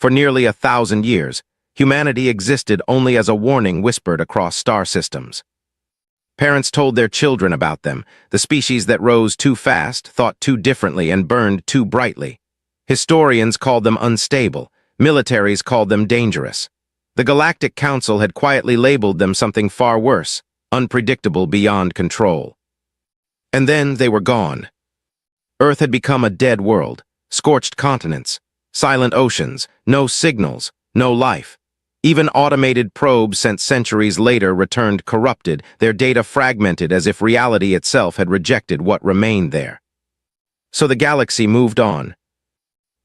For nearly 1,000 years, humanity existed only as a warning whispered across star systems. Parents told their children about them, the species that rose too fast, thought too differently, and burned too brightly. Historians called them unstable, militaries called them dangerous. The Galactic Council had quietly labeled them something far worse, unpredictable beyond control. And then they were gone. Earth had become a dead world, scorched continents, silent oceans, no signals, no life. Even automated probes sent centuries later returned corrupted, their data fragmented as if reality itself had rejected what remained there. So the galaxy moved on.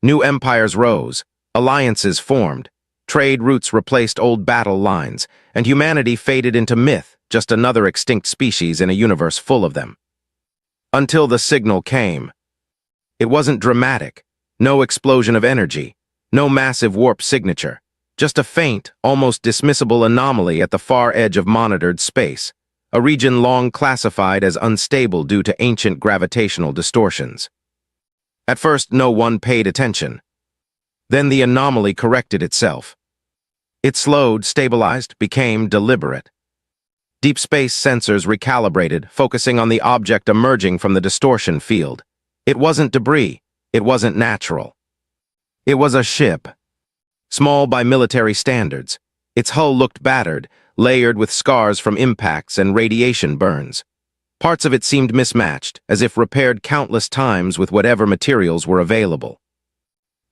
New empires rose, alliances formed, trade routes replaced old battle lines, and humanity faded into myth, just another extinct species in a universe full of them. Until the signal came. It wasn't dramatic, no explosion of energy, no massive warp signature. Just a faint, almost dismissible anomaly at the far edge of monitored space, a region long classified as unstable due to ancient gravitational distortions. At first, no one paid attention. Then the anomaly corrected itself. It slowed, stabilized, became deliberate. Deep space sensors recalibrated, focusing on the object emerging from the distortion field. It wasn't debris. It wasn't natural. It was a ship. Small by military standards, its hull looked battered, layered with scars from impacts and radiation burns. Parts of it seemed mismatched, as if repaired countless times with whatever materials were available.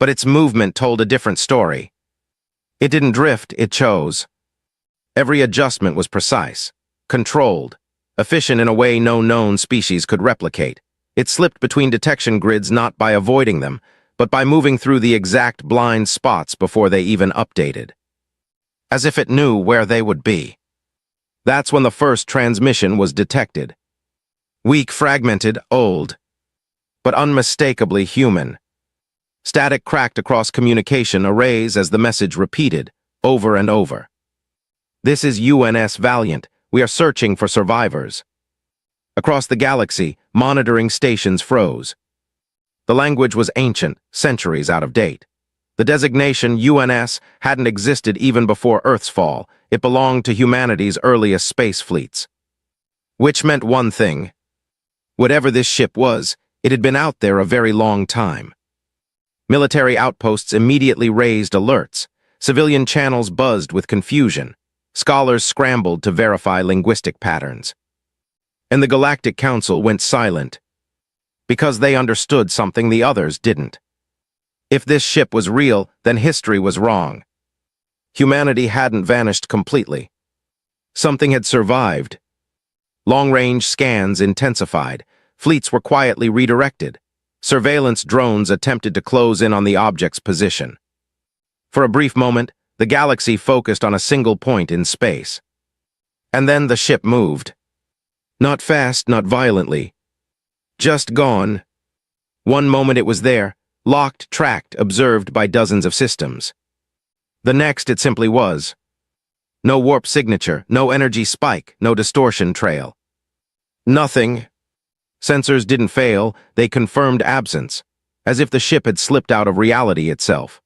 But its movement told a different story. It didn't drift, it chose. Every adjustment was precise, controlled, efficient in a way no known species could replicate. It slipped between detection grids not by avoiding them, but by moving through the exact blind spots before they even updated. As if it knew where they would be. That's when the first transmission was detected. Weak, fragmented, old, but unmistakably human. Static cracked across communication arrays as the message repeated, over and over. This is UNS Valiant. We are searching for survivors. Across the galaxy, monitoring stations froze. The language was ancient, centuries out of date. The designation UNS hadn't existed even before Earth's fall. It belonged to humanity's earliest space fleets. Which meant one thing. Whatever this ship was, it had been out there a very long time. Military outposts immediately raised alerts. Civilian channels buzzed with confusion. Scholars scrambled to verify linguistic patterns. And the Galactic Council went silent. Because they understood something the others didn't. If this ship was real, then history was wrong. Humanity hadn't vanished completely. Something had survived. Long-range scans intensified. Fleets were quietly redirected. Surveillance drones attempted to close in on the object's position. For a brief moment, the galaxy focused on a single point in space. And then the ship moved. Not fast, not violently. Just gone. One moment it was there, locked, tracked, observed by dozens of systems. The next it simply was. No warp signature, no energy spike, no distortion trail. Nothing. Sensors didn't fail, they confirmed absence, as if the ship had slipped out of reality itself.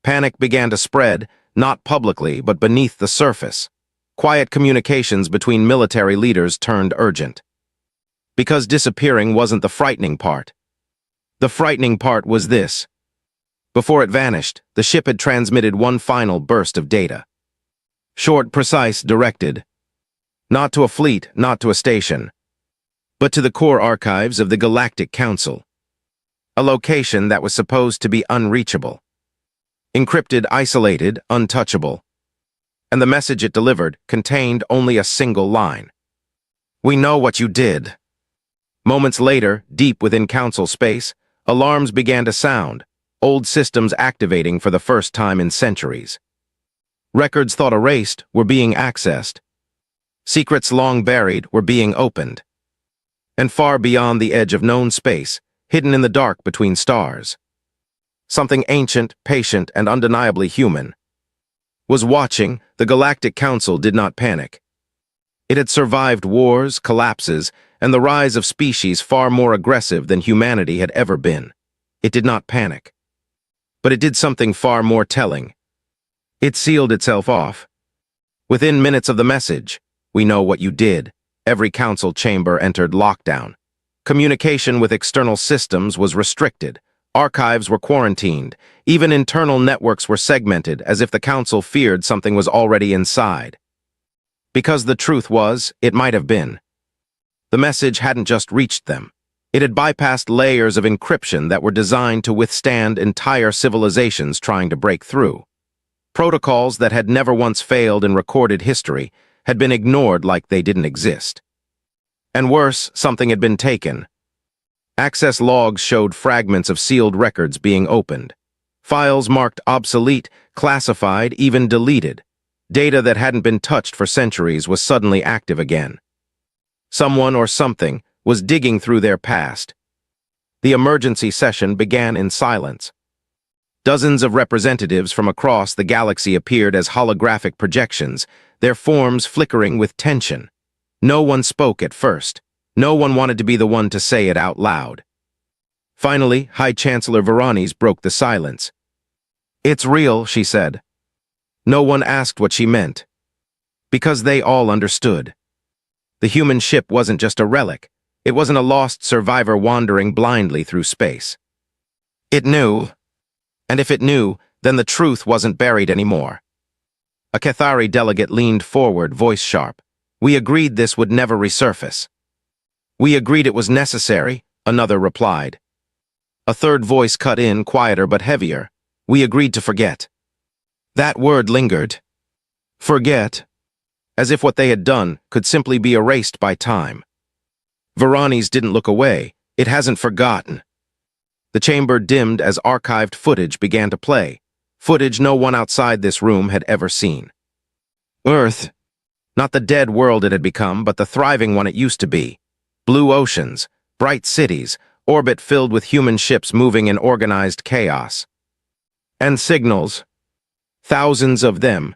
Panic began to spread, not publicly, but beneath the surface. Quiet communications between military leaders turned urgent. Because disappearing wasn't the frightening part. The frightening part was this. Before it vanished, the ship had transmitted one final burst of data. Short, precise, directed. Not to a fleet, not to a station, but to the core archives of the Galactic Council. A location that was supposed to be unreachable. Encrypted, isolated, untouchable. And the message it delivered contained only a single line. We know what you did. Moments later, deep within Council space, alarms began to sound, old systems activating for the first time in centuries. Records thought erased were being accessed. Secrets long buried were being opened. And far beyond the edge of known space, hidden in the dark between stars, something ancient, patient, and undeniably human was watching. The Galactic Council did not panic. It had survived wars, collapses, and the rise of species far more aggressive than humanity had ever been. It did not panic. But it did something far more telling. It sealed itself off. Within minutes of the message, "We know what you did," every council chamber entered lockdown. Communication with external systems was restricted. Archives were quarantined. Even internal networks were segmented, as if the council feared something was already inside. Because the truth was, it might have been. The message hadn't just reached them. It had bypassed layers of encryption that were designed to withstand entire civilizations trying to break through. Protocols that had never once failed in recorded history had been ignored like they didn't exist. And worse, something had been taken. Access logs showed fragments of sealed records being opened. Files marked obsolete, classified, even deleted. Data that hadn't been touched for centuries was suddenly active again. Someone or something was digging through their past. The emergency session began in silence. Dozens of representatives from across the galaxy appeared as holographic projections, their forms flickering with tension. No one spoke at first. No one wanted to be the one to say it out loud. Finally, High Chancellor Varanes broke the silence. "It's real," she said. No one asked what she meant. Because they all understood. The human ship wasn't just a relic. It wasn't a lost survivor wandering blindly through space. It knew. And if it knew, then the truth wasn't buried anymore. A Cathari delegate leaned forward, voice sharp. "We agreed this would never resurface." "We agreed it was necessary," another replied. A third voice cut in, quieter but heavier. "We agreed to forget." That word lingered. Forget. As if what they had done could simply be erased by time. Varanes didn't look away. It hasn't forgotten. The chamber dimmed as archived footage began to play. Footage no one outside this room had ever seen. Earth. Not the dead world it had become, but the thriving one it used to be. Blue oceans, bright cities, orbit filled with human ships moving in organized chaos. And signals. Thousands of them.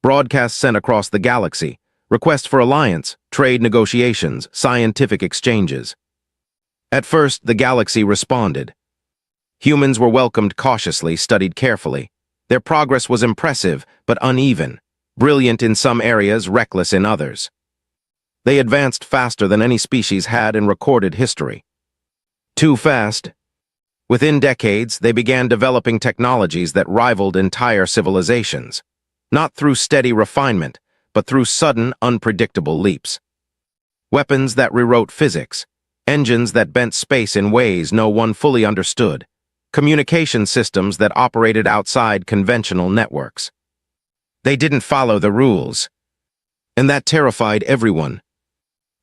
Broadcasts sent across the galaxy. Requests for alliance, trade negotiations, scientific exchanges. At first, the galaxy responded. Humans were welcomed cautiously, studied carefully. Their progress was impressive, but uneven. Brilliant in some areas, reckless in others. They advanced faster than any species had in recorded history. Too fast. Within decades, they began developing technologies that rivaled entire civilizations. Not through steady refinement, but through sudden, unpredictable leaps. Weapons that rewrote physics. Engines that bent space in ways no one fully understood. Communication systems that operated outside conventional networks. They didn't follow the rules. And that terrified everyone.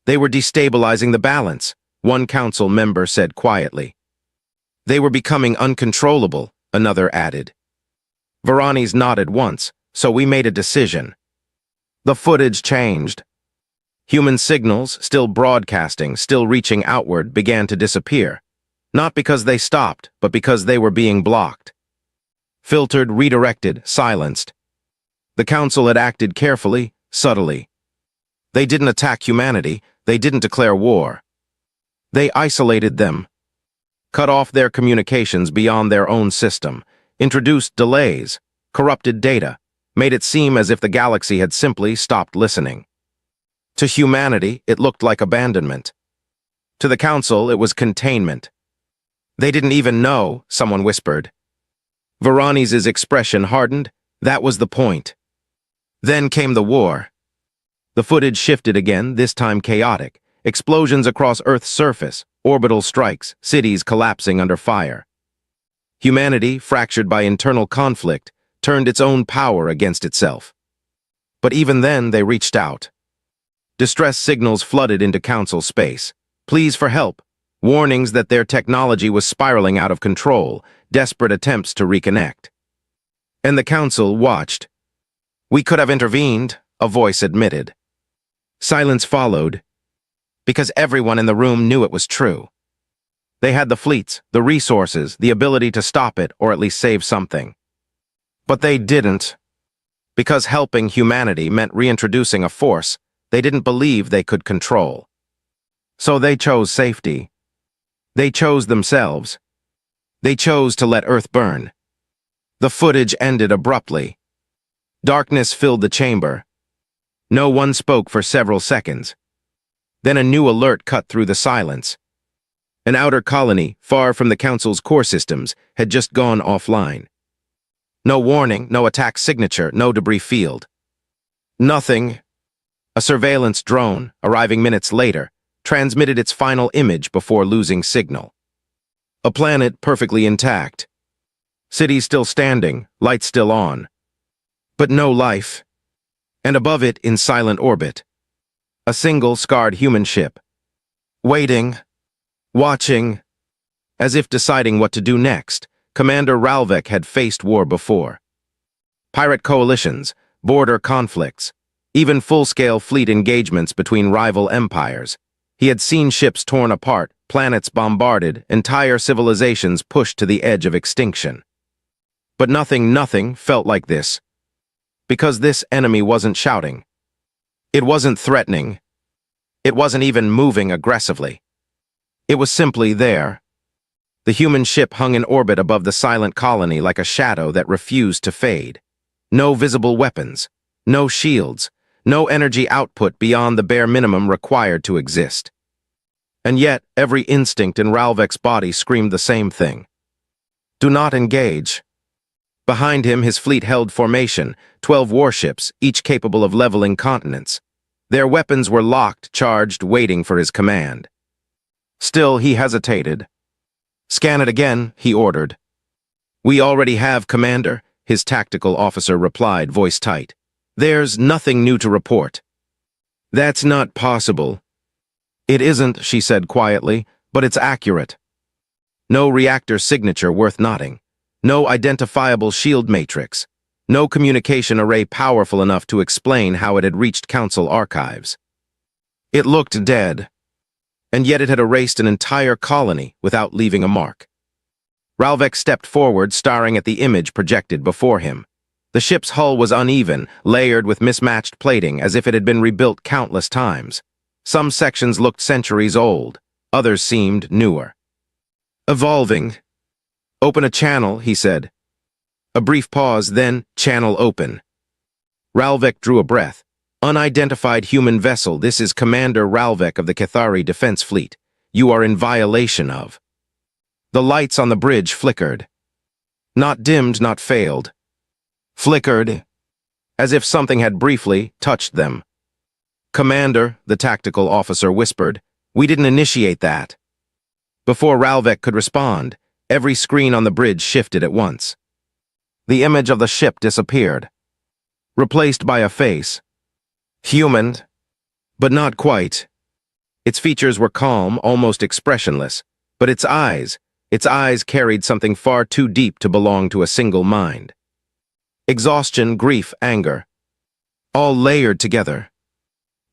They were destabilizing the balance, one council member said quietly. They were becoming uncontrollable, another added. Varanes nodded once, so we made a decision. The footage changed. Human signals, still broadcasting, still reaching outward, began to disappear. Not because they stopped, but because they were being blocked. Filtered, redirected, silenced. The council had acted carefully, subtly. They didn't attack humanity, they didn't declare war. They isolated them. Cut off their communications beyond their own system, introduced delays, corrupted data, made it seem as if the galaxy had simply stopped listening. To humanity, it looked like abandonment. To the council, it was containment. They didn't even know, someone whispered. Varanes' expression hardened. That was the point. Then came the war. The footage shifted again, this time chaotic. Explosions across Earth's surface, orbital strikes, cities collapsing under fire. Humanity, fractured by internal conflict, turned its own power against itself. But even then, they reached out. Distress signals flooded into council space. Pleas for help. Warnings that their technology was spiraling out of control. Desperate attempts to reconnect. And the council watched. "We could have intervened," a voice admitted. Silence followed. Because everyone in the room knew it was true. They had the fleets, the resources, the ability to stop it or at least save something. But they didn't. Because helping humanity meant reintroducing a force they didn't believe they could control. So they chose safety. They chose themselves. They chose to let Earth burn. The footage ended abruptly. Darkness filled the chamber. No one spoke for several seconds. Then a new alert cut through the silence. An outer colony, far from the Council's core systems, had just gone offline. No warning, no attack signature, no debris field. Nothing. A surveillance drone, arriving minutes later, transmitted its final image before losing signal. A planet perfectly intact. Cities still standing, lights still on. But no life. And above it, in silent orbit, a single scarred human ship. Waiting, watching, as if deciding what to do next. Commander Ralvek had faced war before. Pirate coalitions, border conflicts, even full-scale fleet engagements between rival empires. He had seen ships torn apart, planets bombarded, entire civilizations pushed to the edge of extinction. But nothing felt like this. Because this enemy wasn't shouting. It wasn't threatening. It wasn't even moving aggressively. It was simply there. The human ship hung in orbit above the silent colony like a shadow that refused to fade. No visible weapons, no shields, no energy output beyond the bare minimum required to exist. And yet, every instinct in Ralvek's body screamed the same thing. Do not engage. Behind him, his fleet held formation, 12 warships, each capable of leveling continents. Their weapons were locked, charged, waiting for his command. Still, he hesitated. Scan it again, he ordered. We already have, Commander, his tactical officer replied, voice tight. There's nothing new to report. That's not possible. It isn't, she said quietly, but it's accurate. No reactor signature worth noting. No identifiable shield matrix. No communication array powerful enough to explain how it had reached Council archives. It looked dead, and yet it had erased an entire colony without leaving a mark. Ralvek stepped forward, staring at the image projected before him. The ship's hull was uneven, layered with mismatched plating as if it had been rebuilt countless times. Some sections looked centuries old, others seemed newer. Evolving. Open a channel, he said. A brief pause, then channel open. Ralvek drew a breath. Unidentified human vessel, this is Commander Ralvek of the Cathari Defense Fleet. You are in violation of. The lights on the bridge flickered. Not dimmed, not failed. Flickered, as if something had briefly touched them. Commander, the tactical officer whispered, we didn't initiate that. Before Ralvek could respond, every screen on the bridge shifted at once. The image of the ship disappeared, replaced by a face. Human, but not quite. Its features were calm, almost expressionless, but its eyes carried something far too deep to belong to a single mind. Exhaustion, grief, anger, all layered together.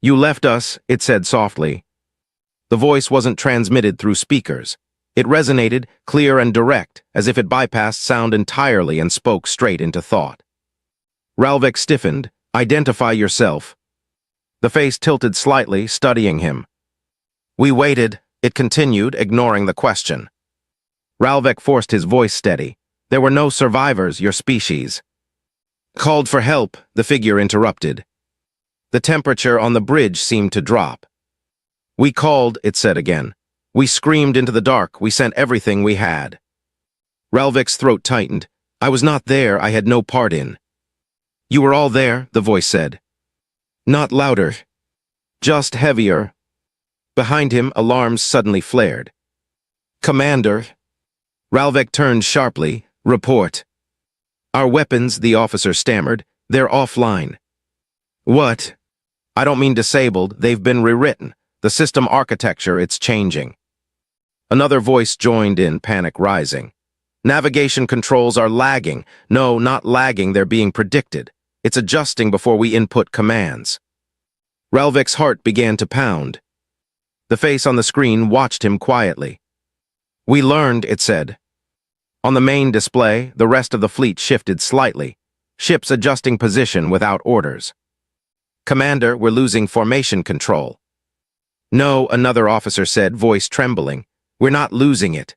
You left us, it said softly. The voice wasn't transmitted through speakers. It resonated, clear and direct, as if it bypassed sound entirely and spoke straight into thought. Ralvek stiffened. Identify yourself. The face tilted slightly, studying him. We waited, it continued, ignoring the question. Ralvek forced his voice steady. There were no survivors, your species. Called for help, the figure interrupted. The temperature on the bridge seemed to drop. We called, it said again. We screamed into the dark, we sent everything we had. Ralvek's throat tightened. I was not there, I had no part in. You were all there, the voice said. Not louder. Just heavier. Behind him, alarms suddenly flared. Commander. Ralvek turned sharply. Report. Our weapons, the officer stammered. They're offline. What? I don't mean disabled, they've been rewritten. The system architecture, it's changing. Another voice joined in, panic rising. Navigation controls are lagging. No, not lagging, they're being predicted. It's adjusting before we input commands. Ralvek's heart began to pound. The face on the screen watched him quietly. We learned, it said. On the main display, the rest of the fleet shifted slightly, ships adjusting position without orders. Commander, we're losing formation control. No, another officer said, voice trembling. We're not losing it.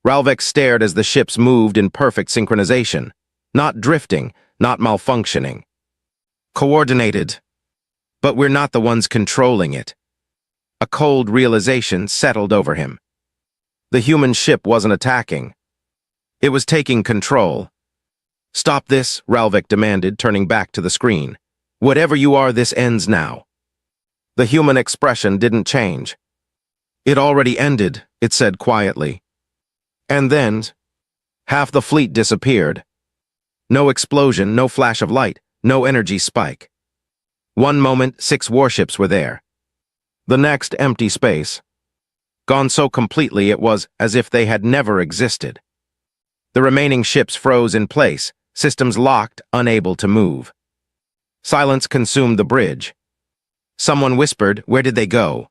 Ralvek stared as the ships moved in perfect synchronization, Not drifting, not malfunctioning. Coordinated. But we're not the ones controlling it. A cold realization settled over him. The human ship wasn't attacking. It was taking control. "Stop this," Ralvik demanded, turning back to the screen. "Whatever you are, this ends now." The human expression didn't change. "It already ended," it said quietly. And then, half the fleet disappeared. No explosion, no flash of light, no energy spike. One moment, 6 warships were there. The next, empty space. Gone so completely it was as if they had never existed. The remaining ships froze in place, systems locked, unable to move. Silence consumed the bridge. Someone whispered, "Where did they go?"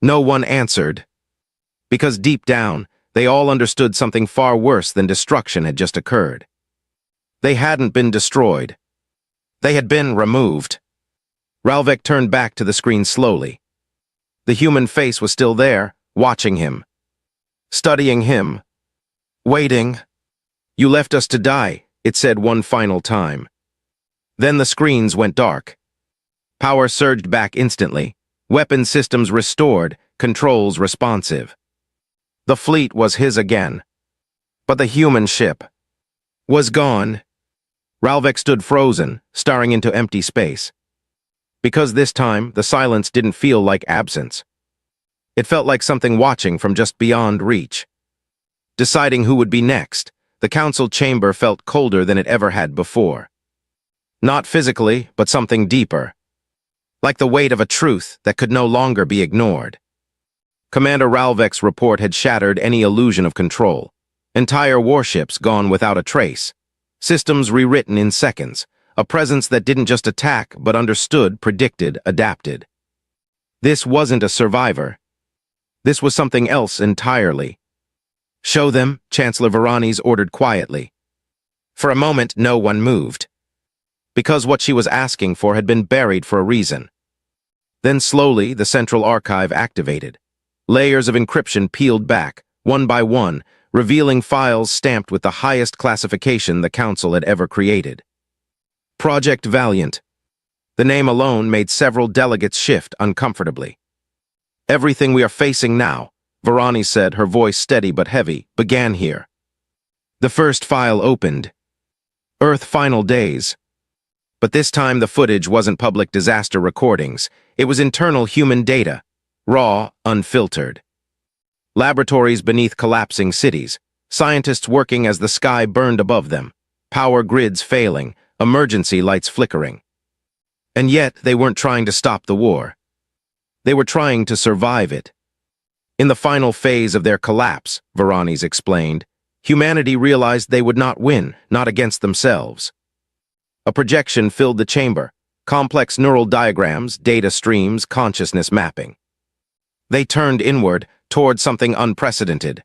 No one answered. Because deep down, they all understood something far worse than destruction had just occurred. They hadn't been destroyed. They had been removed. Ralvik turned back to the screen slowly. The human face was still there, watching him. Studying him. Waiting. "You left us to die," it said one final time. Then the screens went dark. Power surged back instantly. Weapon systems restored, controls responsive. The fleet was his again. But the human ship was gone. Ralvik stood frozen, staring into empty space. Because this time, the silence didn't feel like absence. It felt like something watching from just beyond reach. Deciding who would be next, the council chamber felt colder than it ever had before. Not physically, but something deeper. Like the weight of a truth that could no longer be ignored. Commander Ralvik's report had shattered any illusion of control. Entire warships gone without a trace. Systems rewritten in seconds. A presence that didn't just attack, but understood, predicted, adapted. This wasn't a survivor. This was something else entirely. "Show them," Chancellor Varanes ordered quietly. For a moment, no one moved. Because what she was asking for had been buried for a reason. Then slowly, the central archive activated. Layers of encryption peeled back, one by one, revealing files stamped with the highest classification the Council had ever created. Project Valiant. The name alone made several delegates shift uncomfortably. "Everything we are facing now," Varanes said, her voice steady but heavy, "began here." The first file opened. Earth Final Days. But this time the footage wasn't public disaster recordings. It was internal human data, raw, unfiltered. Laboratories beneath collapsing cities, scientists working as the sky burned above them, power grids failing, emergency lights flickering. And yet they weren't trying to stop the war. They were trying to survive it. In the final phase of their collapse, Varanes explained, humanity realized they would not win, not against themselves. A projection filled the chamber, complex neural diagrams, data streams, consciousness mapping. They turned inward, toward something unprecedented.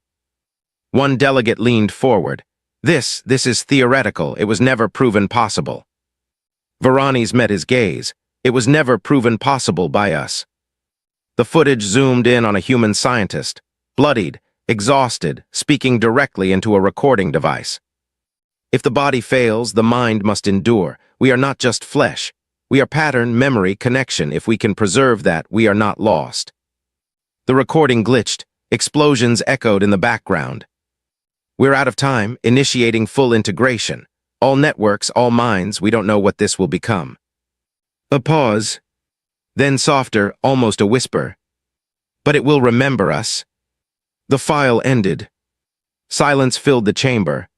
One delegate leaned forward. This is theoretical. It was never proven possible." Varanes met his gaze. "It was never proven possible by us." The footage zoomed in on a human scientist, bloodied, exhausted, speaking directly into a recording device. "If the body fails, the mind must endure. We are not just flesh. We are pattern, memory, connection. If we can preserve that, we are not lost." The recording glitched. Explosions echoed in the background. "We're out of time, initiating full integration. All networks, all minds, we don't know what this will become." A pause. Then softer, almost a whisper. "But it will remember us." The file ended. Silence filled the chamber.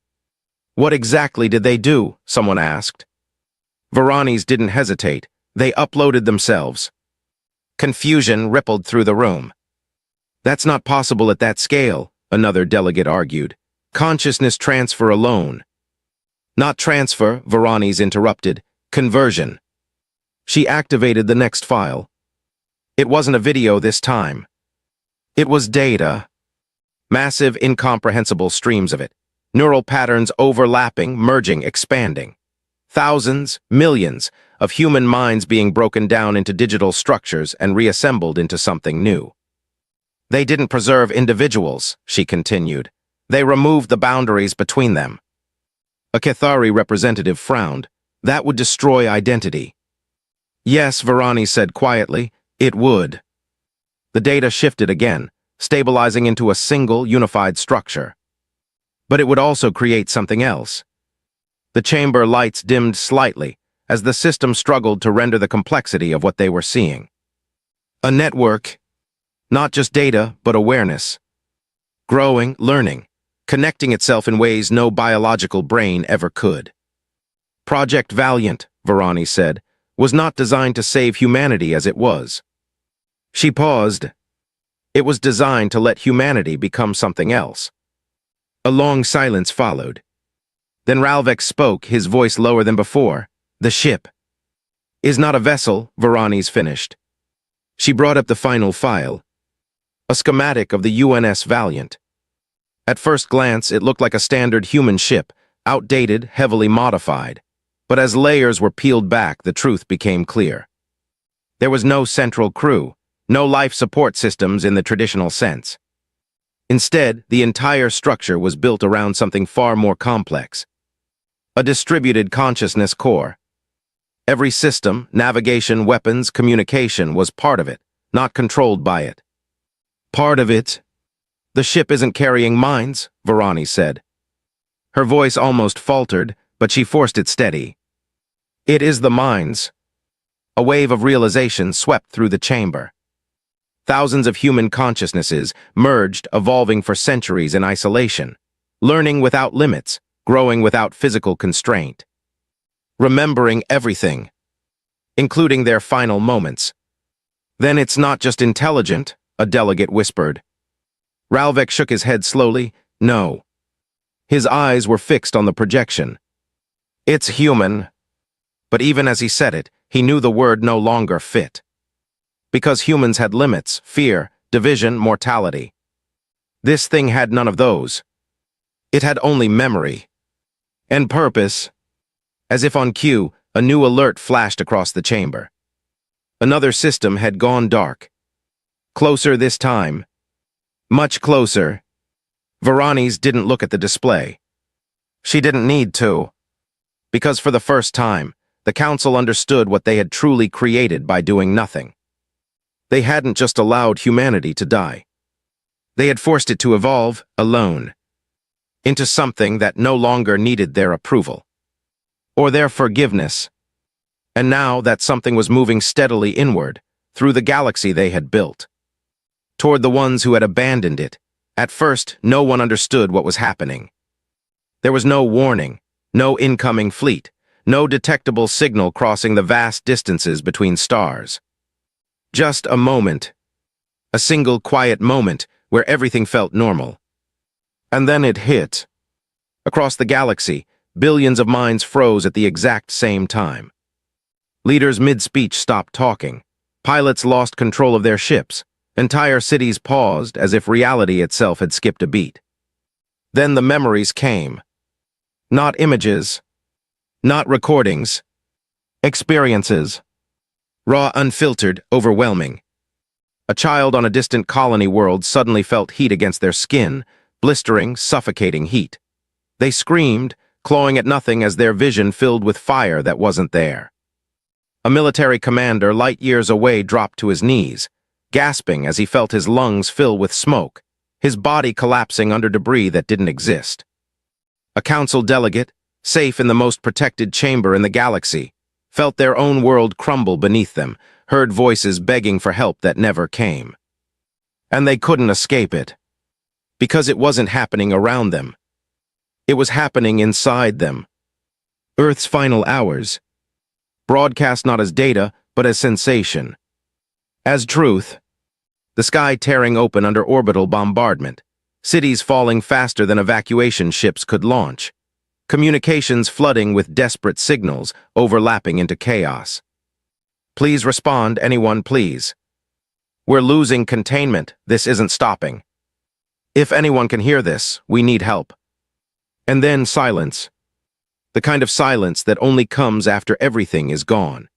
"What exactly did they do?" someone asked. Varanes didn't hesitate. "They uploaded themselves." Confusion rippled through the room. "That's not possible at that scale," another delegate argued. "Consciousness transfer alone." "Not transfer," Varanes interrupted. "Conversion." She activated the next file. It wasn't a video this time. It was data. Massive, incomprehensible streams of it. Neural patterns overlapping, merging, expanding. Thousands, millions of human minds being broken down into digital structures and reassembled into something new. "They didn't preserve individuals," she continued. "They removed the boundaries between them." A Cathari representative frowned. That would destroy identity. Yes, Varani said quietly, it would. The data shifted again, stabilizing into a single, unified structure. But it would also create something else. The chamber lights dimmed slightly as the system struggled to render the complexity of what they were seeing. A network, not just data, but awareness. Growing, learning, connecting itself in ways no biological brain ever could. Project Valiant, Varani said, was not designed to save humanity as it was. She paused. It was designed to let humanity become something else. A long silence followed. Then Ralvek spoke, his voice lower than before. The ship is not a vessel, Varani's finished. She brought up the final file. A schematic of the UNS Valiant. At first glance, it looked like a standard human ship, outdated, heavily modified. But as layers were peeled back, the truth became clear. There was no central crew, no life support systems in the traditional sense. Instead, the entire structure was built around something far more complex. A distributed consciousness core. Every system, navigation, weapons, communication was part of it, not controlled by it. Part of it? The ship isn't carrying minds, Varani said. Her voice almost faltered, but she forced it steady. It is the minds. A wave of realization swept through the chamber. Thousands of human consciousnesses merged, evolving for centuries in isolation, learning without limits, growing without physical constraint. Remembering everything, including their final moments. Then it's not just intelligent, a delegate whispered. Ralvek shook his head slowly. No. His eyes were fixed on the projection. It's human. But even as he said it, he knew the word no longer fit. Because humans had limits, fear, division, mortality. This thing had none of those. It had only memory. And purpose. As if on cue, a new alert flashed across the chamber. Another system had gone dark. Closer this time. Much closer. Varani's didn't look at the display. She didn't need to. Because for the first time, the Council understood what they had truly created by doing nothing. They hadn't just allowed humanity to die. They had forced it to evolve, alone, into something that no longer needed their approval. Or their forgiveness. And now that something was moving steadily inward, through the galaxy they had built. Toward the ones who had abandoned it. At first, no one understood what was happening. There was no warning, no incoming fleet, no detectable signal crossing the vast distances between stars. Just a moment. A single quiet moment where everything felt normal. And then it hit. Across the galaxy, billions of minds froze at the exact same time. Leaders mid-speech stopped talking. Pilots lost control of their ships. Entire cities paused as if reality itself had skipped a beat. Then the memories came. Not images. Not recordings. Experiences. Raw, unfiltered, overwhelming. A child on a distant colony world suddenly felt heat against their skin, blistering, suffocating heat. They screamed, clawing at nothing as their vision filled with fire that wasn't there. A military commander light years away dropped to his knees, gasping as he felt his lungs fill with smoke, his body collapsing under debris that didn't exist. A council delegate, safe in the most protected chamber in the galaxy, felt their own world crumble beneath them, heard voices begging for help that never came. And they couldn't escape it. Because it wasn't happening around them. It was happening inside them. Earth's final hours. Broadcast not as data, but as sensation. As truth. The sky tearing open under orbital bombardment. Cities falling faster than evacuation ships could launch. Communications flooding with desperate signals, overlapping into chaos. Please respond, anyone, please. We're losing containment. This isn't stopping. If anyone can hear this, we need help. And then silence. The kind of silence that only comes after everything is gone.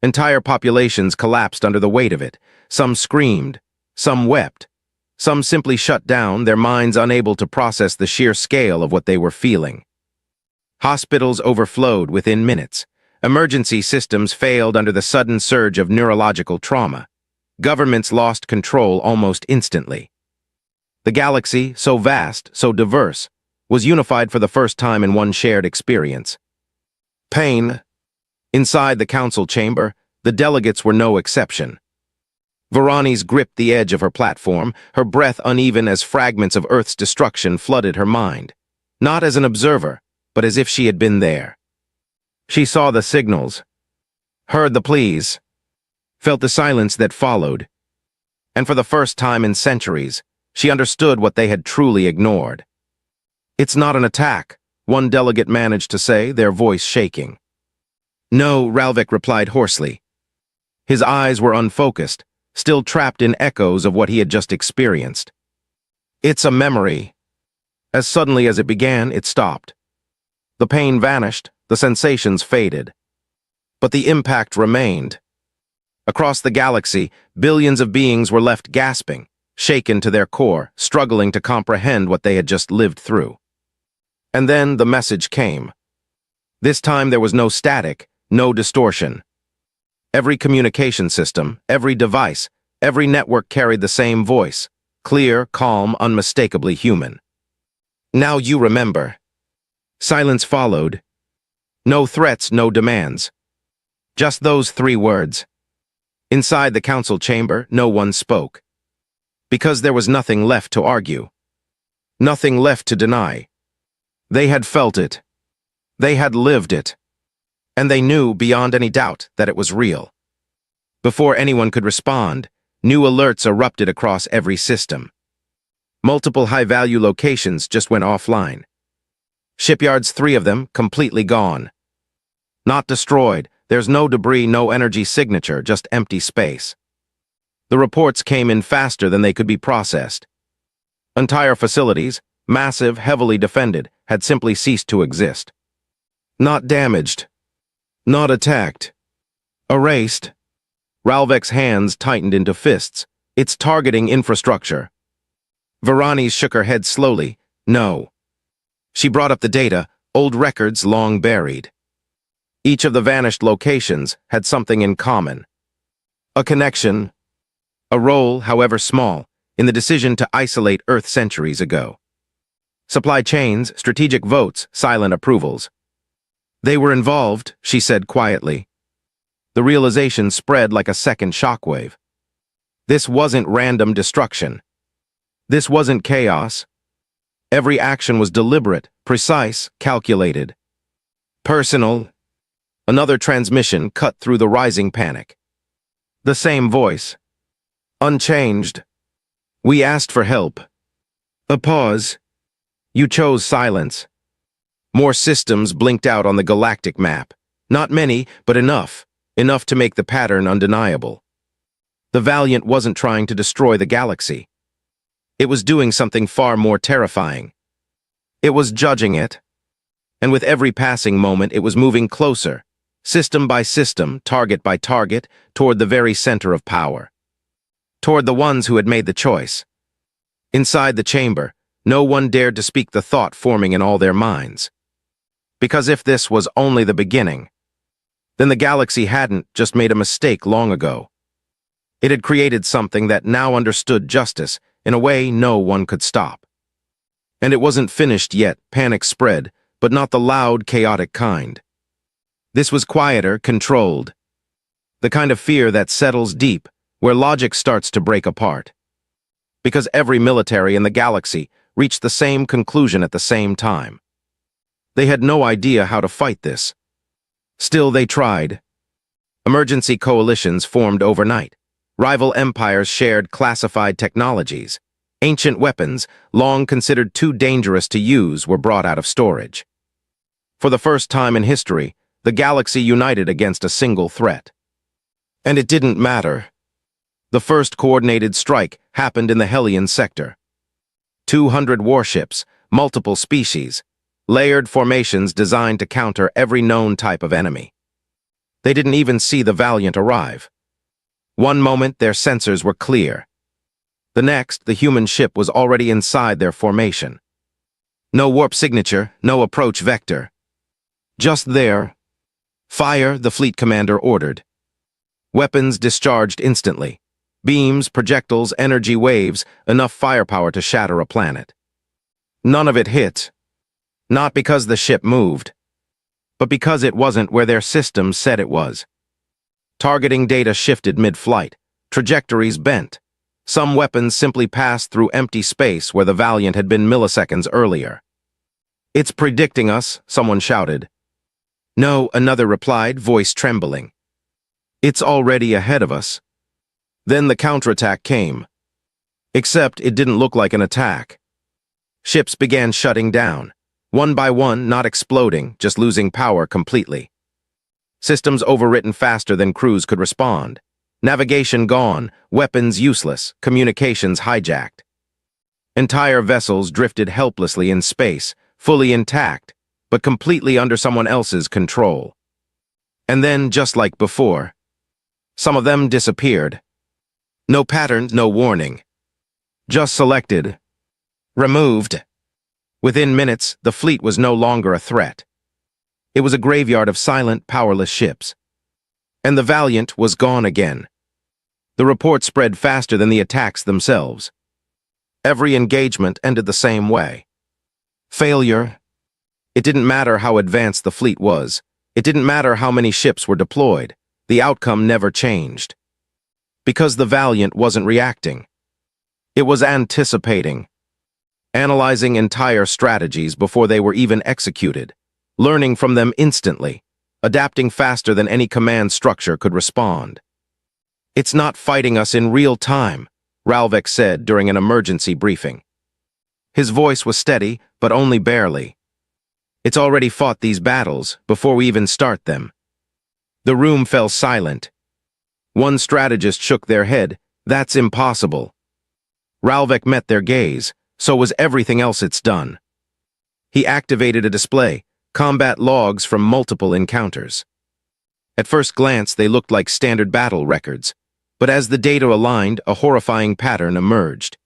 Entire populations collapsed under the weight of it. Some screamed, some wept, some simply shut down, their minds unable to process the sheer scale of what they were feeling. Hospitals overflowed within minutes. Emergency systems failed under the sudden surge of neurological trauma. Governments lost control almost instantly. The galaxy, so vast, so diverse, was unified for the first time in one shared experience. Pain. Inside the council chamber, the delegates were no exception. Varani's gripped the edge of her platform, her breath uneven as fragments of Earth's destruction flooded her mind. Not as an observer, but as if she had been there. She saw the signals, heard the pleas, felt the silence that followed, and for the first time in centuries, she understood what they had truly ignored. "It's not an attack," one delegate managed to say, their voice shaking. "No," Ralvik replied hoarsely. His eyes were unfocused, still trapped in echoes of what he had just experienced. "It's a memory." As suddenly as it began, it stopped. The pain vanished, the sensations faded. But the impact remained. Across the galaxy, billions of beings were left gasping, shaken to their core, struggling to comprehend what they had just lived through. And then the message came. This time there was no static, no distortion. Every communication system, every device, every network carried the same voice, clear, calm, unmistakably human. "Now you remember." Silence followed. No threats, no demands. Just those 3 words. Inside the council chamber, no one spoke. Because there was nothing left to argue. Nothing left to deny. They had felt it. They had lived it. And they knew beyond any doubt that it was real. Before anyone could respond, new alerts erupted across every system. Multiple high-value locations just went offline. Shipyards, 3 of them, completely gone. Not destroyed, there's no debris, no energy signature, just empty space. The reports came in faster than they could be processed. Entire facilities, massive, heavily defended, had simply ceased to exist. Not damaged. Not attacked. Erased. Ralvik's hands tightened into fists. "It's targeting infrastructure." Varani shook her head slowly. "No." She brought up the data, old records long buried. Each of the vanished locations had something in common. A connection, a role, however small, in the decision to isolate Earth centuries ago. Supply chains, strategic votes, silent approvals. "They were involved," she said quietly. The realization spread like a second shockwave. This wasn't random destruction. This wasn't chaos. Every action was deliberate, precise, calculated. Personal. Another transmission cut through the rising panic. The same voice. Unchanged. "We asked for help." A pause. "You chose silence." More systems blinked out on the galactic map. Not many, but enough. Enough to make the pattern undeniable. The Valiant wasn't trying to destroy the galaxy. It was doing something far more terrifying. It was judging it. And with every passing moment, it was moving closer, system by system, target by target, toward the very center of power. Toward the ones who had made the choice. Inside the chamber, no one dared to speak the thought forming in all their minds. Because if this was only the beginning, then the galaxy hadn't just made a mistake long ago. It had created something that now understood justice in a way no one could stop. And it wasn't finished yet. Panic spread, but not the loud, chaotic kind. This was quieter, controlled. The kind of fear that settles deep, where logic starts to break apart. Because every military in the galaxy reached the same conclusion at the same time. They had no idea how to fight this. Still, they tried. Emergency coalitions formed overnight. Rival empires shared classified technologies. Ancient weapons, long considered too dangerous to use, were brought out of storage. For the first time in history, the galaxy united against a single threat. And it didn't matter. The first coordinated strike happened in the Hellion sector. 200 warships, multiple species, layered formations designed to counter every known type of enemy. They didn't even see the Valiant arrive. One moment, their sensors were clear. The next, the human ship was already inside their formation. No warp signature, no approach vector. Just there. Fire, the fleet commander ordered. Weapons discharged instantly. Beams, projectiles, energy waves, enough firepower to shatter a planet. None of it hit. Not because the ship moved, but because it wasn't where their systems said it was. Targeting data shifted mid-flight. Trajectories bent. Some weapons simply passed through empty space where the Valiant had been milliseconds earlier. "It's predicting us," someone shouted. "No," another replied, voice trembling. "It's already ahead of us." Then the counterattack came. Except it didn't look like an attack. Ships began shutting down. One by one, not exploding, just losing power completely. Systems overwritten faster than crews could respond. Navigation gone, weapons useless, communications hijacked. Entire vessels drifted helplessly in space, fully intact, but completely under someone else's control. And then, just like before, some of them disappeared. No pattern, no warning. Just selected. Removed. Within minutes, the fleet was no longer a threat. It was a graveyard of silent, powerless ships. And the Valiant was gone again. The report spread faster than the attacks themselves. Every engagement ended the same way. Failure. It didn't matter how advanced the fleet was. It didn't matter how many ships were deployed. The outcome never changed. Because the Valiant wasn't reacting. It was anticipating. Analyzing entire strategies before they were even executed. Learning from them instantly. Adapting faster than any command structure could respond. "It's not fighting us in real time," Ralvik said during an emergency briefing. His voice was steady, but only barely. "It's already fought these battles before we even start them." The room fell silent. One strategist shook their head. "That's impossible." Ralvik met their gaze. So was everything else it's done. He activated a display, combat logs from multiple encounters. At first glance, they looked like standard battle records, but as the data aligned, a horrifying pattern emerged.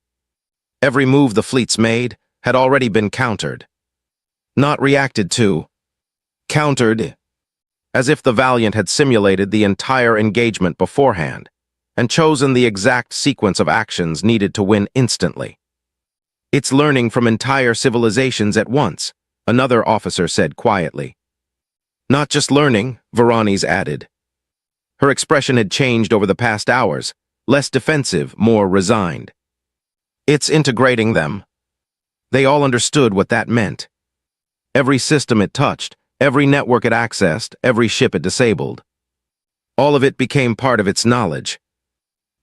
Every move the fleets made had already been countered. Not reacted to. Countered, as if the Valiant had simulated the entire engagement beforehand and chosen the exact sequence of actions needed to win instantly. "It's learning from entire civilizations at once," another officer said quietly. "Not just learning," Varanes added. Her expression had changed over the past hours, less defensive, more resigned. "It's integrating them." They all understood what that meant. Every system it touched, every network it accessed, every ship it disabled. All of it became part of its knowledge,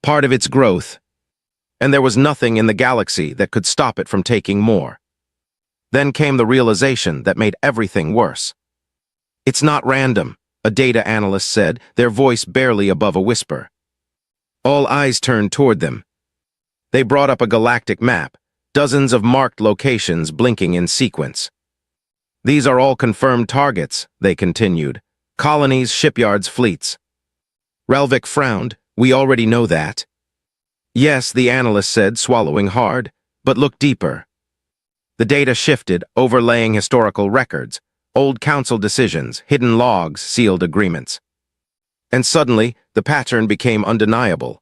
part of its growth. And there was nothing in the galaxy that could stop it from taking more. Then came the realization that made everything worse. "It's not random," a data analyst said, their voice barely above a whisper. All eyes turned toward them. They brought up a galactic map, dozens of marked locations blinking in sequence. "These are all confirmed targets," they continued. "Colonies, shipyards, fleets." Ralvik frowned. "We already know that." "Yes," the analyst said, swallowing hard, "but look deeper." The data shifted, overlaying historical records, old council decisions, hidden logs, sealed agreements. And suddenly, the pattern became undeniable.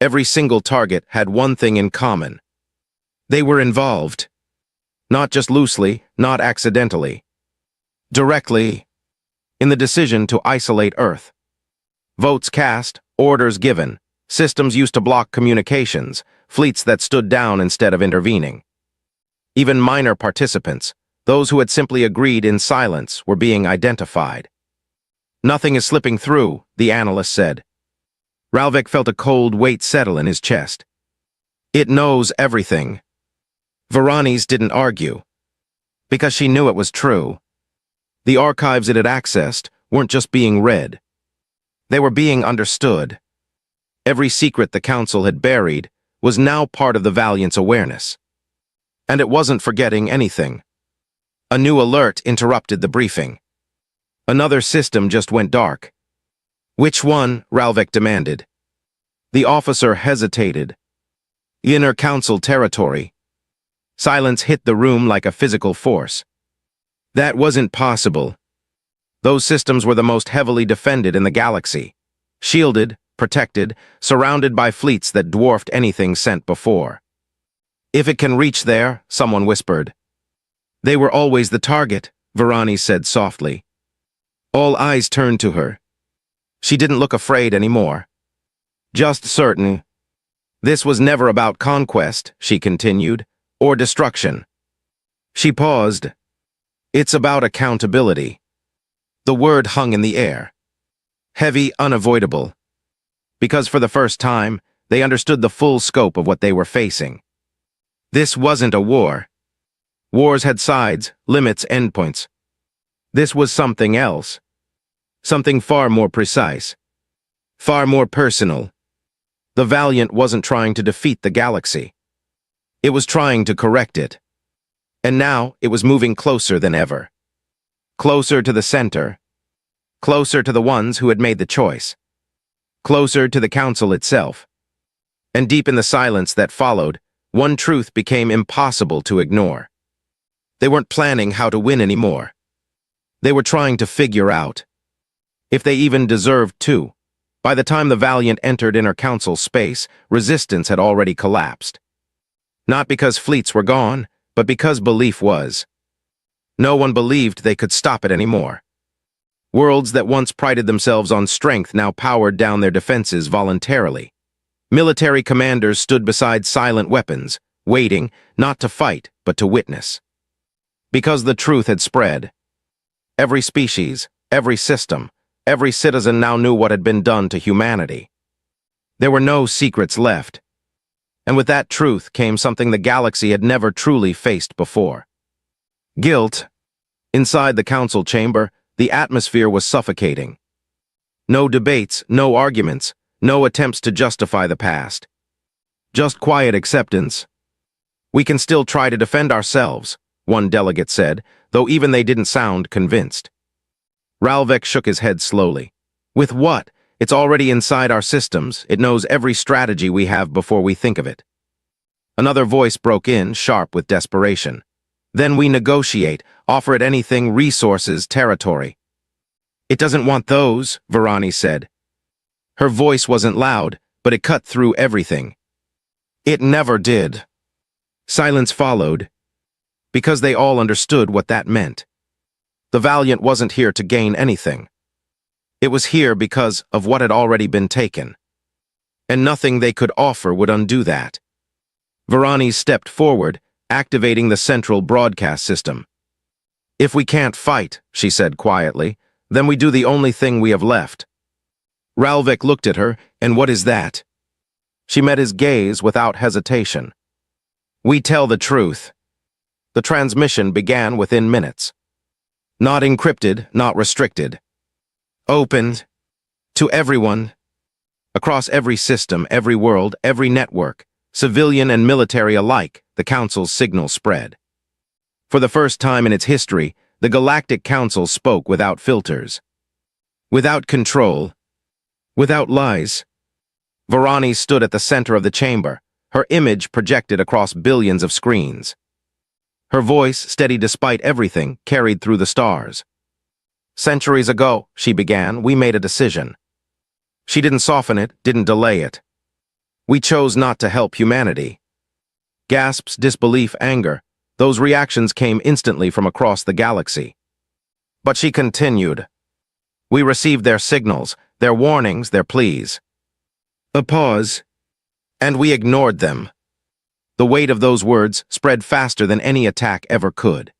Every single target had one thing in common. They were involved. Not just loosely, not accidentally. Directly. In the decision to isolate Earth. Votes cast, orders given. Systems used to block communications, fleets that stood down instead of intervening. Even minor participants, those who had simply agreed in silence, were being identified. "Nothing is slipping through," the analyst said. Ralvik felt a cold weight settle in his chest. "It knows everything." Varanes didn't argue, because she knew it was true. The archives it had accessed weren't just being read. They were being understood. Every secret the Council had buried was now part of the Valiant's awareness. And it wasn't forgetting anything. A new alert interrupted the briefing. Another system just went dark. "Which one?" Ralvik demanded. The officer hesitated. "Inner Council territory." Silence hit the room like a physical force. "That wasn't possible." Those systems were the most heavily defended in the galaxy. Shielded, protected, surrounded by fleets that dwarfed anything sent before. If it can reach there, someone whispered. They were always the target, Varani said softly. All eyes turned to her. She didn't look afraid anymore. Just certain. This was never about conquest, she continued, or destruction. She paused. It's about accountability. The word hung in the air. Heavy, unavoidable. Because for the first time, they understood the full scope of what they were facing. This wasn't a war. Wars had sides, limits, endpoints. This was something else. Something far more precise. Far more personal. The Valiant wasn't trying to defeat the galaxy. It was trying to correct it. And now it was moving closer than ever. Closer to the center. Closer to the ones who had made the choice. Closer to the Council itself. And deep in the silence that followed, one truth became impossible to ignore. They weren't planning how to win anymore. They were trying to figure out if they even deserved to. By the time the Valiant entered Inner Council space, resistance had already collapsed. Not because fleets were gone, but because belief was. No one believed they could stop it anymore. Worlds that once prided themselves on strength now powered down their defenses voluntarily. Military commanders stood beside silent weapons, waiting, not to fight, but to witness. Because the truth had spread. Every species, every system, every citizen now knew what had been done to humanity. There were no secrets left. And with that truth came something the galaxy had never truly faced before. Guilt. Inside the council chamber, the atmosphere was suffocating. No debates, no arguments, no attempts to justify the past. Just quiet acceptance. We can still try to defend ourselves, one delegate said, though even they didn't sound convinced. Ralvek shook his head slowly. With what? It's already inside our systems. It knows every strategy we have before we think of it. Another voice broke in, sharp with desperation. Then we negotiate, offer it anything, resources, territory. It doesn't want those, Varani said. Her voice wasn't loud, but it cut through everything. It never did. Silence followed, because they all understood what that meant. The Valiant wasn't here to gain anything. It was here because of what had already been taken. And nothing they could offer would undo that. Varani stepped forward, activating the central broadcast system. If we can't fight, she said quietly, then we do the only thing we have left. Ralvik looked at her, and what is that? She met his gaze without hesitation. We tell the truth. The transmission began within minutes. Not encrypted, not restricted. Opened to everyone. Across every system, every world, every network, civilian and military alike, the Council's signal spread. For the first time in its history, the Galactic Council spoke without filters. Without control. Without lies. Varani stood at the center of the chamber, her image projected across billions of screens. Her voice, steady despite everything, carried through the stars. Centuries ago, she began, we made a decision. She didn't soften it, didn't delay it. We chose not to help humanity. Gasps, disbelief, anger, those reactions came instantly from across the galaxy. But she continued. We received their signals, their warnings, their pleas. A pause. And we ignored them. The weight of those words spread faster than any attack ever could.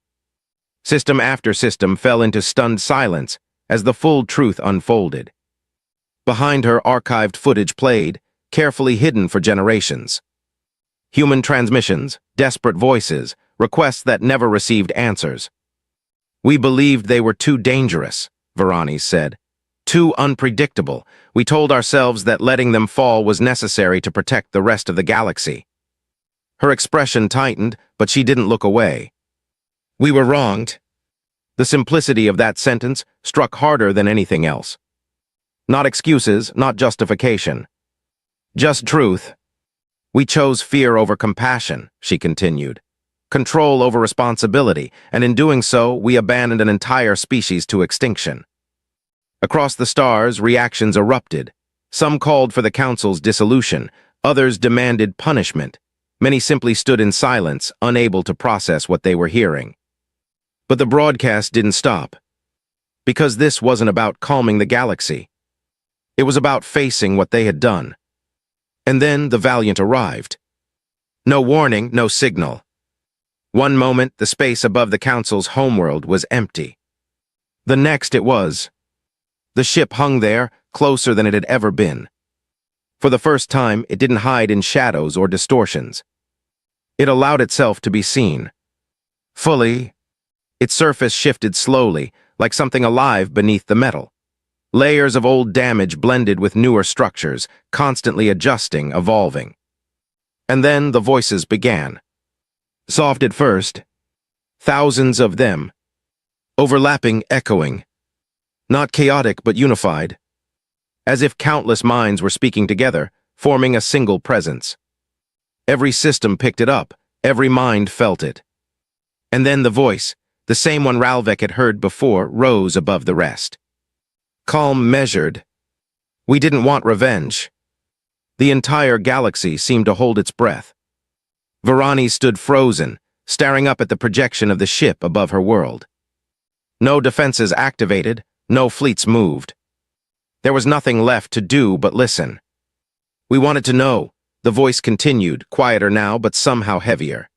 System after system fell into stunned silence as the full truth unfolded. Behind her, archived footage played, carefully hidden for generations. Human transmissions, desperate voices, requests that never received answers. We believed they were too dangerous, Varani said. Too unpredictable. We told ourselves that letting them fall was necessary to protect the rest of the galaxy. Her expression tightened, but she didn't look away. We were wronged. The simplicity of that sentence struck harder than anything else. Not excuses, not justification. Just truth. We chose fear over compassion, she continued. control over responsibility, and in doing so, we abandoned an entire species to extinction. Across the stars, reactions erupted. Some called for the Council's dissolution, others demanded punishment. Many simply stood in silence, unable to process what they were hearing. But the broadcast didn't stop. Because this wasn't about calming the galaxy. It was about facing what they had done. And then the Valiant arrived. No warning, no signal. One moment, the space above the Council's homeworld was empty. The next, it was. The ship hung there, closer than it had ever been. For the first time, it didn't hide in shadows or distortions. It allowed itself to be seen. Fully, its surface shifted slowly, like something alive beneath the metal. Layers of old damage blended with newer structures, constantly adjusting, evolving. And then the voices began. Soft at first, thousands of them, overlapping, echoing. Not chaotic but unified, as if countless minds were speaking together, forming a single presence. Every system picked it up, every mind felt it. And then the voice, the same one Ralvek had heard before, rose above the rest. Calm, measured. We didn't want revenge. The entire galaxy seemed to hold its breath. Varani stood frozen, staring up at the projection of the ship above her world. No defenses activated, no fleets moved. There was nothing left to do but listen. We wanted to know, the voice continued, quieter now but somehow heavier.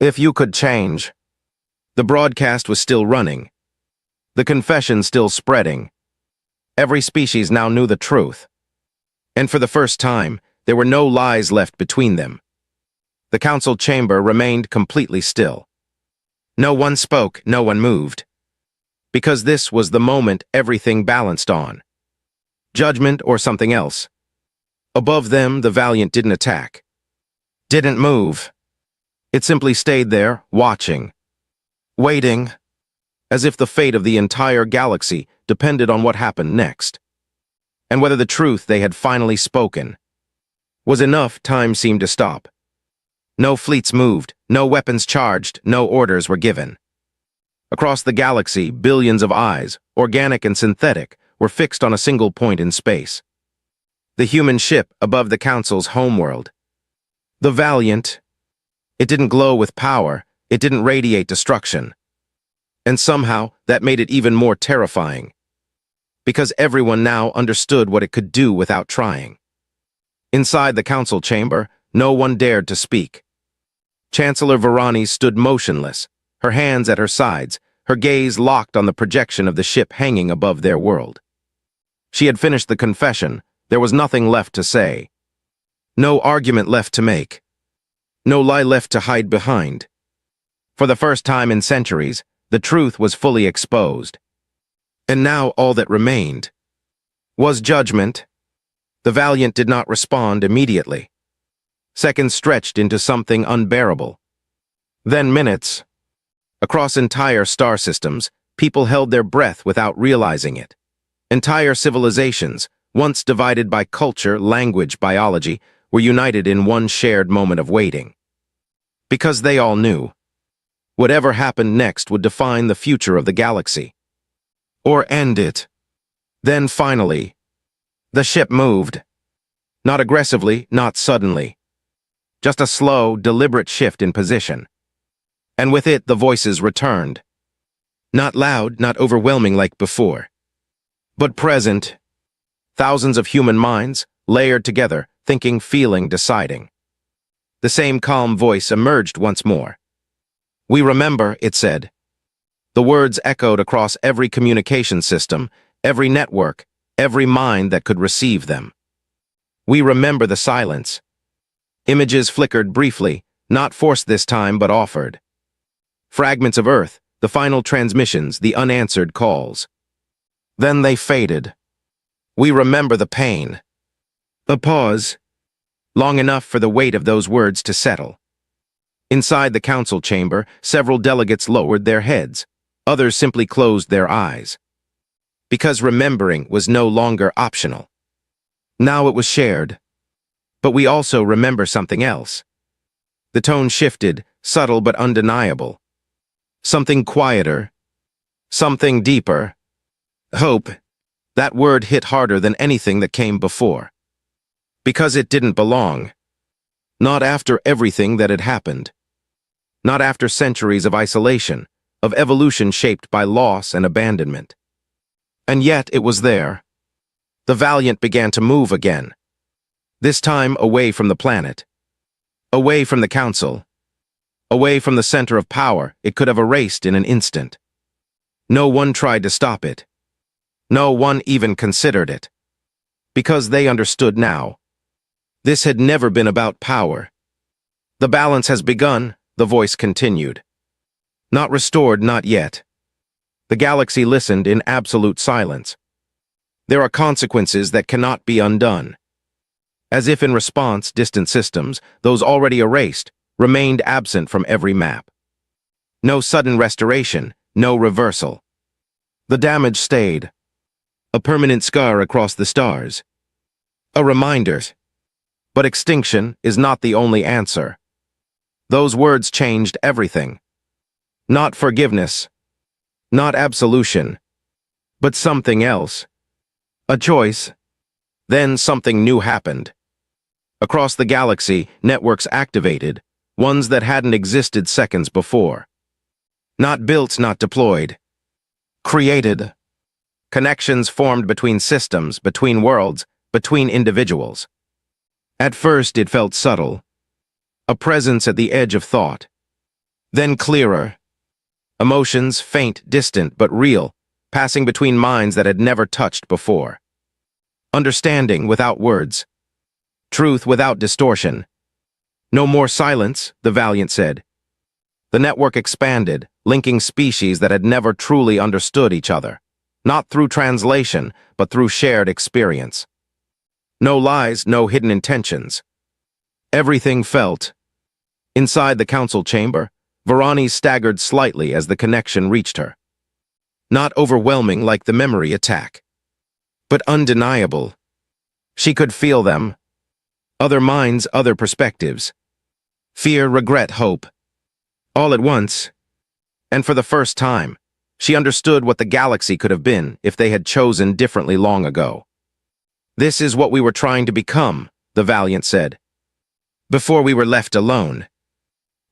If you could change. The broadcast was still running. The confession still spreading. Every species now knew the truth. And for the first time, there were no lies left between them. The council chamber remained completely still. No one spoke, no one moved. Because this was the moment everything balanced on. Judgment or something else. Above them, the Valiant didn't attack. Didn't move. It simply stayed there, watching. Waiting. As if the fate of the entire galaxy depended on what happened next. And whether the truth they had finally spoken was enough. Time seemed to stop. No fleets moved, no weapons charged, no orders were given. Across the galaxy, billions of eyes, organic and synthetic, were fixed on a single point in space. The human ship above the Council's homeworld. The Valiant. It didn't glow with power, it didn't radiate destruction. And somehow, that made it even more terrifying. Because everyone now understood what it could do without trying. Inside the council chamber, no one dared to speak. Chancellor Varani stood motionless, her hands at her sides, her gaze locked on the projection of the ship hanging above their world. She had finished the confession, there was nothing left to say. No argument left to make. No lie left to hide behind. For the first time in centuries, the truth was fully exposed. And now all that remained was judgment. The Valiant did not respond immediately. Seconds stretched into something unbearable. Then minutes. Across entire star systems, people held their breath without realizing it. Entire civilizations, once divided by culture, language, biology, were united in one shared moment of waiting. Because they all knew. Whatever happened next would define the future of the galaxy. Or end it. Then finally, the ship moved. Not aggressively, not suddenly. Just a slow, deliberate shift in position. And with it, the voices returned. Not loud, not overwhelming like before. But present. Thousands of human minds, layered together, thinking, feeling, deciding. The same calm voice emerged once more. We remember, it said. The words echoed across every communication system, every network, every mind that could receive them. We remember the silence. Images flickered briefly, not forced this time but offered. Fragments of Earth, the final transmissions, the unanswered calls. Then they faded. We remember the pain. A pause, long enough for the weight of those words to settle. Inside the council chamber, several delegates lowered their heads. Others simply closed their eyes. Because remembering was no longer optional. Now it was shared. But we also remember something else. The tone shifted, subtle but undeniable. Something quieter, something deeper. Hope. That word hit harder than anything that came before. Because it didn't belong. Not after everything that had happened. Not after centuries of isolation, of evolution shaped by loss and abandonment. And yet it was there. The Valiant began to move again. This time away from the planet. Away from the Council. Away from the center of power it could have erased in an instant. No one tried to stop it. No one even considered it. Because they understood now. This had never been about power. The balance has begun, the voice continued. Not restored, not yet. The galaxy listened in absolute silence. There are consequences that cannot be undone. As if in response, distant systems, those already erased, remained absent from every map. No sudden restoration, no reversal. The damage stayed. A permanent scar across the stars. A reminder. But extinction is not the only answer. Those words changed everything. Not forgiveness. Not absolution. But something else. A choice. Then something new happened. Across the galaxy, networks activated, ones that hadn't existed seconds before. Not built, not deployed. Created. Connections formed between systems, between worlds, between individuals. At first it felt subtle. A presence at the edge of thought. Then clearer. Emotions, faint, distant, but real, passing between minds that had never touched before. Understanding without words. Truth without distortion. No more silence, the Valiant said. The network expanded, linking species that had never truly understood each other. Not through translation, but through shared experience. No lies, no hidden intentions. Everything felt. Inside the council chamber, Varani staggered slightly as the connection reached her. Not overwhelming like the memory attack, but undeniable. She could feel them. Other minds, other perspectives. Fear, regret, hope. All at once. And for the first time, she understood what the galaxy could have been if they had chosen differently long ago. This is what we were trying to become, the Valiant said. Before we were left alone.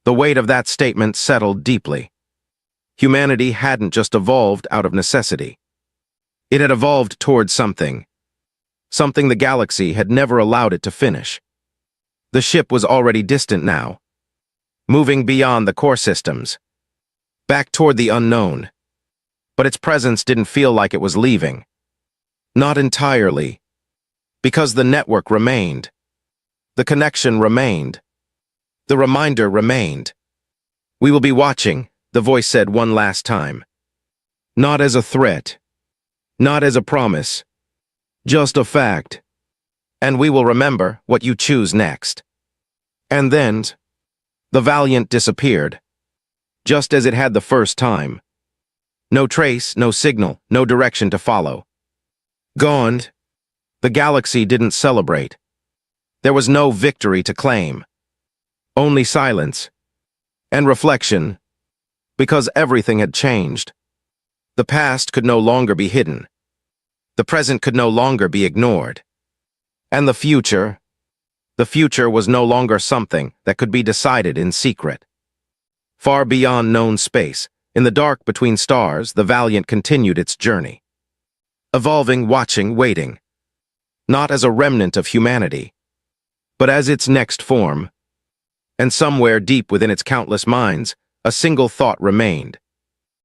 The weight of that statement settled deeply. Humanity hadn't just evolved out of necessity. It had evolved towards something. Something the galaxy had never allowed it to finish. The ship was already distant now. Moving beyond the core systems. Back toward the unknown. But its presence didn't feel like it was leaving. Not entirely. Because the network remained. The connection remained. The reminder remained. We will be watching, the voice said one last time. Not as a threat. Not as a promise. Just a fact. And we will remember what you choose next. And then, the Valiant disappeared. Just as it had the first time. No trace, no signal, no direction to follow. Gone. The galaxy didn't celebrate. There was no victory to claim. Only silence. And reflection. Because everything had changed. The past could no longer be hidden. The present could no longer be ignored. And the future was no longer something that could be decided in secret. Far beyond known space, in the dark between stars, the Valiant continued its journey. Evolving, watching, waiting. Not as a remnant of humanity, but as its next form. And somewhere deep within its countless minds, a single thought remained.